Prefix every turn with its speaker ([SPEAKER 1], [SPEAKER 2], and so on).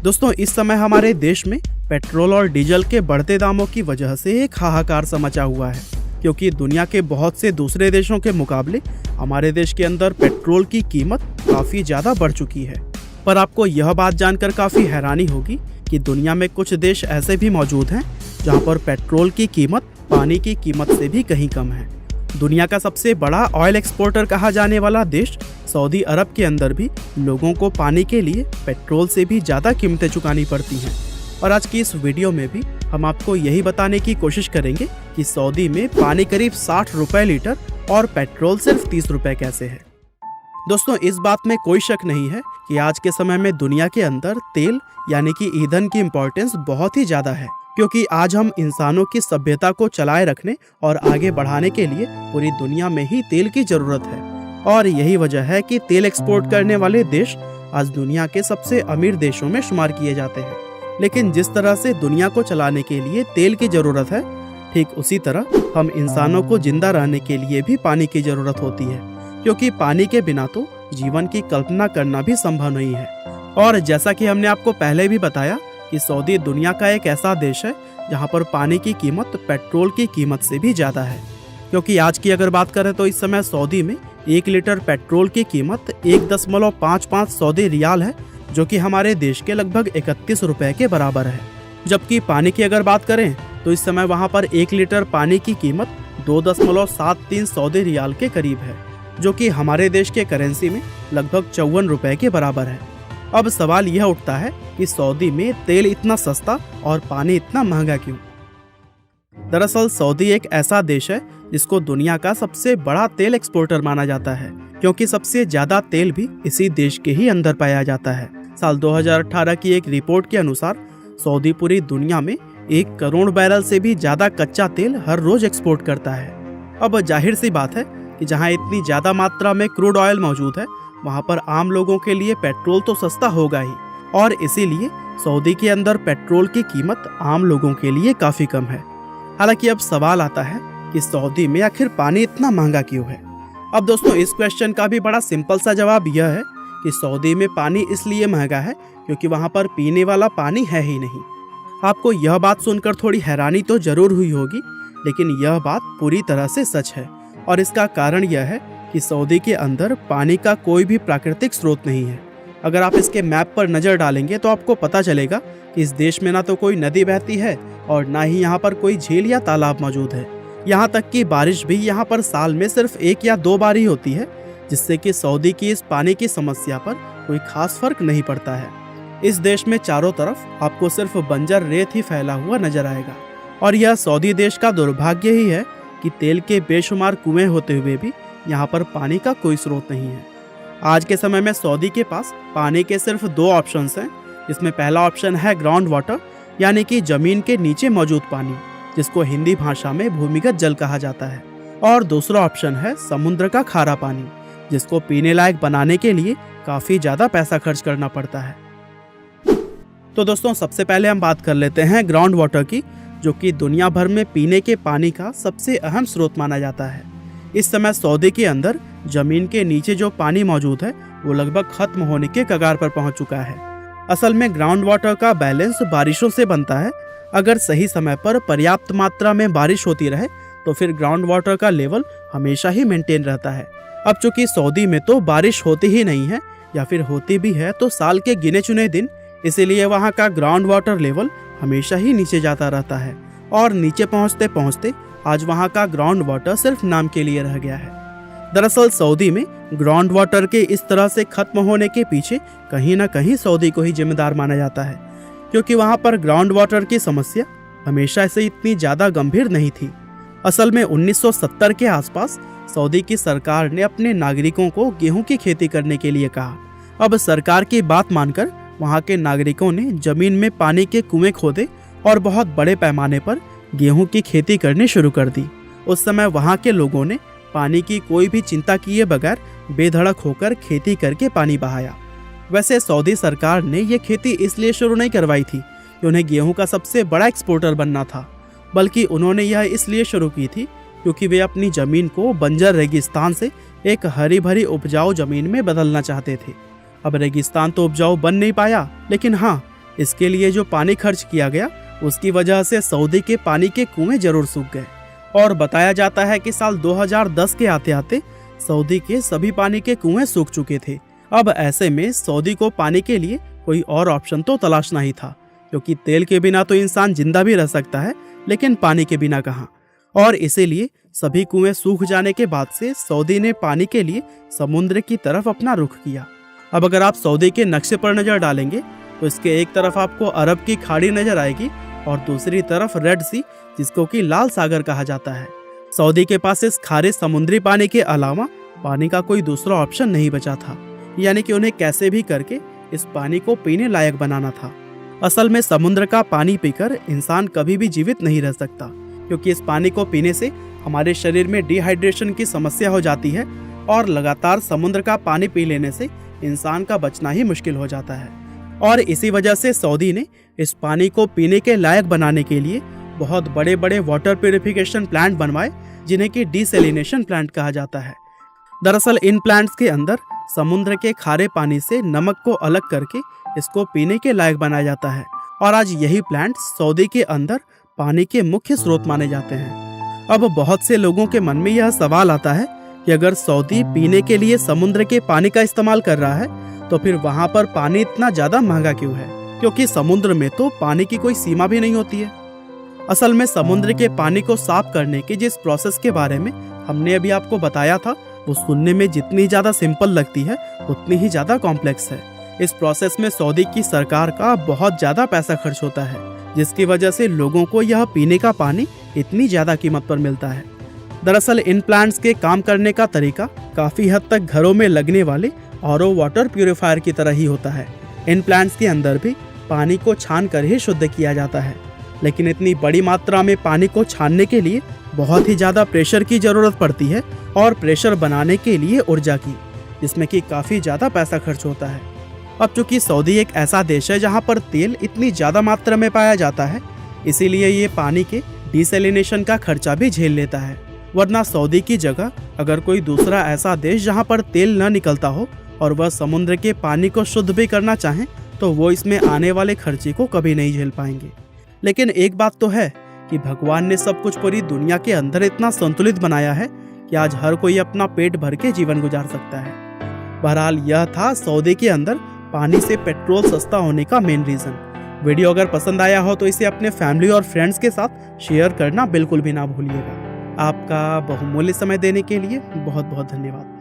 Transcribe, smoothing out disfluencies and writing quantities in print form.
[SPEAKER 1] दोस्तों, इस समय हमारे देश में पेट्रोल और डीजल के बढ़ते दामों की वजह से एक हाहाकार सा मचा हुआ है, क्योंकि दुनिया के बहुत से दूसरे देशों के मुकाबले हमारे देश के अंदर पेट्रोल की कीमत काफ़ी ज़्यादा बढ़ चुकी है। पर आपको यह बात जानकर काफ़ी हैरानी होगी कि दुनिया में कुछ देश ऐसे भी मौजूद हैं जहां पर पेट्रोल की कीमत पानी की कीमत से भी कहीं कम है। दुनिया का सबसे बड़ा ऑयल एक्सपोर्टर कहा जाने वाला देश सऊदी अरब के अंदर भी लोगों को पानी के लिए पेट्रोल से भी ज़्यादा कीमतें चुकानी पड़ती हैं। और आज की इस वीडियो में भी हम आपको यही बताने की कोशिश करेंगे कि सऊदी में पानी करीब 60 रुपए लीटर और पेट्रोल सिर्फ 30 रुपए कैसे है। दोस्तों, इस बात में कोई शक नहीं है कि आज के समय में दुनिया के अंदर तेल यानी कि ईंधन की इम्पोर्टेंस बहुत ही ज़्यादा है, क्योंकि आज हम इंसानों की सभ्यता को चलाए रखने और आगे बढ़ाने के लिए पूरी दुनिया में ही तेल की ज़रूरत है। और यही वजह है कि तेल एक्सपोर्ट करने वाले देश आज दुनिया के सबसे अमीर देशों में शुमार किए जाते हैं। लेकिन जिस तरह से दुनिया को चलाने के लिए तेल की ज़रूरत है, ठीक उसी तरह हम इंसानों को जिंदा रहने के लिए भी पानी की ज़रूरत होती है, क्योंकि पानी के बिना तो जीवन की कल्पना करना भी संभव नहीं है। और जैसा कि हमने आपको पहले भी बताया कि सऊदी दुनिया का एक ऐसा देश है जहां पर पानी की कीमत पेट्रोल की कीमत से भी ज़्यादा है। क्योंकि आज की अगर बात करें तो इस समय सऊदी में 1 लीटर पेट्रोल की कीमत 1.55 सऊदी रियाल है, जो कि हमारे देश के लगभग 31 रुपए के बराबर है। जबकि पानी की अगर बात करें तो इस समय वहां पर 1 लीटर पानी की कीमत 2.73 सऊदी रियाल के करीब है, जो कि हमारे देश के करेंसी में लगभग 54 रुपए के बराबर है। अब सवाल यह उठता है कि सऊदी में तेल इतना सस्ता और पानी इतना महंगा क्यों? दरअसल सऊदी एक ऐसा देश है जिसको दुनिया का सबसे बड़ा तेल एक्सपोर्टर माना जाता है, क्योंकि सबसे ज्यादा तेल भी इसी देश के ही अंदर पाया जाता है। साल 2018 की एक रिपोर्ट के अनुसार सऊदी पूरी दुनिया में 1 करोड़ बैरल से भी ज्यादा कच्चा तेल हर रोज एक्सपोर्ट करता है। अब जाहिर सी बात है कि जहां इतनी ज्यादा मात्रा में क्रूड ऑयल मौजूद है, वहां पर आम लोगों के लिए पेट्रोल तो सस्ता होगा ही, और इसीलिए सऊदी के अंदर पेट्रोल की कीमत आम लोगों के लिए काफी कम है। हालांकि अब सवाल आता है कि सऊदी में आखिर पानी इतना महंगा क्यों है? अब दोस्तों, इस क्वेश्चन का भी बड़ा सिंपल सा जवाब यह है कि सऊदी में पानी इसलिए महंगा है क्योंकि वहां पर पीने वाला पानी है ही नहीं। आपको यह बात सुनकर थोड़ी हैरानी तो जरूर हुई होगी, लेकिन यह बात पूरी तरह से सच है। और इसका कारण यह है कि सऊदी के अंदर पानी का कोई भी प्राकृतिक स्रोत नहीं है। अगर आप इसके मैप पर नज़र डालेंगे तो आपको पता चलेगा कि इस देश में ना तो कोई नदी बहती है और ना ही यहाँ पर कोई झील या तालाब मौजूद है। यहाँ तक कि बारिश भी यहाँ पर साल में सिर्फ 1 या 2 बार ही होती है, जिससे कि सऊदी की इस पानी की समस्या पर कोई खास फर्क नहीं पड़ता है। इस देश में चारों तरफ आपको सिर्फ बंजर रेत ही फैला हुआ नजर आएगा। और यह सऊदी देश का दुर्भाग्य ही है कि तेल के बेशुमार कुएं होते हुए भी यहाँ पर पानी का कोई स्रोत नहीं है। आज के समय में सऊदी के पास पानी के सिर्फ 2 ऑप्शंस हैं, जिसमें पहला ऑप्शन है ग्राउंड वाटर, यानी कि जमीन के नीचे मौजूद पानी, जिसको हिंदी भाषा में भूमिगत जल कहा जाता है। और दूसरा ऑप्शन है समुद्र का खारा पानी, जिसको पीने लायक बनाने के लिए काफ़ी ज़्यादा पैसा खर्च करना पड़ता है। तो दोस्तों, सबसे पहले हम बात कर लेते हैं ग्राउंड वाटर की, जो कि दुनिया भर में पीने के पानी का सबसे अहम स्रोत माना जाता है। इस समय सऊदी के अंदर जमीन के नीचे जो पानी मौजूद है वो लगभग खत्म होने के कगार पर पहुंच चुका है। असल में ग्राउंड वाटर का बैलेंस बारिशों से बनता है। अगर सही समय पर पर्याप्त मात्रा में बारिश होती रहे तो फिर ग्राउंड वाटर का लेवल हमेशा ही मेंटेन रहता है। अब चूंकि सऊदी में तो बारिश होती ही नहीं है, या फिर होती भी है तो साल के गिने चुने दिन, इसीलिए वहाँ का ग्राउंड वाटर लेवल हमेशा ही नीचे जाता रहता है। और नीचे पहुँचते पहुँचते आज वहाँ का ग्राउंड वाटर सिर्फ नाम के लिए रह गया है। दरअसल सऊदी में ग्राउंड वाटर के इस तरह से खत्म होने के पीछे कहीं ना कहीं सऊदी को ही जिम्मेदार माना जाता है, क्योंकि वहाँ पर ग्राउंड वाटर की समस्या हमेशा से इतनी ज़्यादा गंभीर नहीं थी। असल में 1970 के आसपास सऊदी की सरकार ने अपने नागरिकों को गेहूं की खेती करने के लिए कहा। अब सरकार की बात मानकर वहाँ के नागरिकों ने जमीन में पानी के कुएं खोदे और बहुत बड़े पैमाने पर गेहूं की खेती करनी शुरू कर दी। उस समय वहाँ के लोगों ने पानी की कोई भी चिंता किए बगैर बेधड़क होकर खेती करके पानी बहाया। वैसे सऊदी सरकार ने यह खेती इसलिए शुरू नहीं करवाई थी कि उन्हें गेहूं का सबसे बड़ा एक्सपोर्टर बनना था, बल्कि उन्होंने यह इसलिए शुरू की थी क्योंकि वे अपनी ज़मीन को बंजर रेगिस्तान से एक हरी भरी उपजाऊ ज़मीन में बदलना चाहते थे। अब रेगिस्तान तो उपजाऊ बन नहीं पाया, लेकिन हाँ, इसके लिए जो पानी खर्च किया गया उसकी वजह से सऊदी के पानी के कुएं जरूर सूख गए। और बताया जाता है कि साल 2010 के आते आते सऊदी के सभी पानी के कुएं सूख चुके थे। अब ऐसे में सऊदी को पानी के लिए कोई और ऑप्शन तो तलाशना ही था, क्योंकि तेल के बिना तो इंसान जिंदा भी रह सकता है, लेकिन पानी के बिना कहाँ। और इसीलिए सभी कुएं सूख जाने के बाद से सऊदी ने पानी के लिए समुद्र की तरफ अपना रुख किया। अब अगर आप सऊदी के नक्शे पर नजर डालेंगे तो इसके एक तरफ आपको अरब की खाड़ी नजर आएगी और दूसरी तरफ रेड सी, जिसको कि लाल सागर कहा जाता है। सऊदी के पास इस खारे समुद्री पानी के अलावा पानी का कोई दूसरा ऑप्शन नहीं बचा था, यानी कि उन्हें कैसे भी करके इस पानी को पीने लायक बनाना था। असल में समुद्र का पानी पीकर इंसान कभी भी जीवित नहीं रह सकता, क्योंकि इस पानी को पीने से हमारे शरीर में डिहाइड्रेशन की समस्या हो जाती है और लगातार समुद्र का पानी पी लेने से इंसान का बचना ही मुश्किल हो जाता है। और इसी वजह से सऊदी ने इस पानी को पीने के लायक बनाने के लिए बहुत बड़े बड़े वाटर प्यूरिफिकेशन प्लांट बनवाए, जिन्हें कि डिसैलिनेशन प्लांट कहा जाता है। दरअसल इन प्लांट्स के अंदर समुद्र के खारे पानी से नमक को अलग करके इसको पीने के लायक बनाया जाता है। और आज यही प्लांट सऊदी के अंदर पानी के मुख्य स्रोत माने जाते हैं। अब बहुत से लोगों के मन में यह सवाल आता है कि अगर सऊदी पीने के लिए समुद्र के पानी का इस्तेमाल कर रहा है तो फिर वहां पर पानी इतना ज्यादा महंगा क्यों है, क्योंकि समुद्र में तो पानी की कोई सीमा भी नहीं होती है। असल में समुद्र के पानी को साफ करने के जिस प्रोसेस के बारे में हमने अभी आपको बताया था, वो सुनने में जितनी ज्यादा सिंपल लगती है उतनी ही ज्यादा कॉम्प्लेक्स है। इस प्रोसेस में सऊदी की सरकार का बहुत ज्यादा पैसा खर्च होता है, जिसकी वजह से लोगों को यह पीने का पानी इतनी ज्यादा कीमत पर मिलता है। दरअसल इन प्लांट्स के काम करने का तरीका काफी हद तक घरों में लगने वाले आरओ वाटर प्यूरिफायर की तरह ही होता है। इन प्लांट्स के अंदर भी पानी को छान कर ही शुद्ध किया जाता है, लेकिन इतनी बड़ी मात्रा में पानी को छानने के लिए बहुत ही ज़्यादा प्रेशर की ज़रूरत पड़ती है, और प्रेशर बनाने के लिए ऊर्जा की, जिसमें कि काफ़ी ज़्यादा पैसा खर्च होता है। अब चूंकि सऊदी एक ऐसा देश है जहाँ पर तेल इतनी ज़्यादा मात्रा में पाया जाता है, इसीलिए ये पानी के डिसैलिनेशन का खर्चा भी झेल लेता है। वरना सऊदी की जगह अगर कोई दूसरा ऐसा देश जहाँ पर तेल न निकलता हो और वह समुद्र के पानी को शुद्ध भी करना चाहें, तो वो इसमें आने वाले खर्चे को कभी नहीं झेल पाएंगे। लेकिन एक बात तो है कि भगवान ने सब कुछ पूरी दुनिया के अंदर इतना संतुलित बनाया है कि आज हर कोई अपना पेट भर के जीवन गुजार सकता है। बहरहाल यह था सऊदी के अंदर पानी से पेट्रोल सस्ता होने का मेन रीज़न। वीडियो अगर पसंद आया हो तो इसे अपने फैमिली और फ्रेंड्स के साथ शेयर करना बिल्कुल भी ना भूलिएगा। आपका बहुमूल्य समय देने के लिए बहुत बहुत धन्यवाद।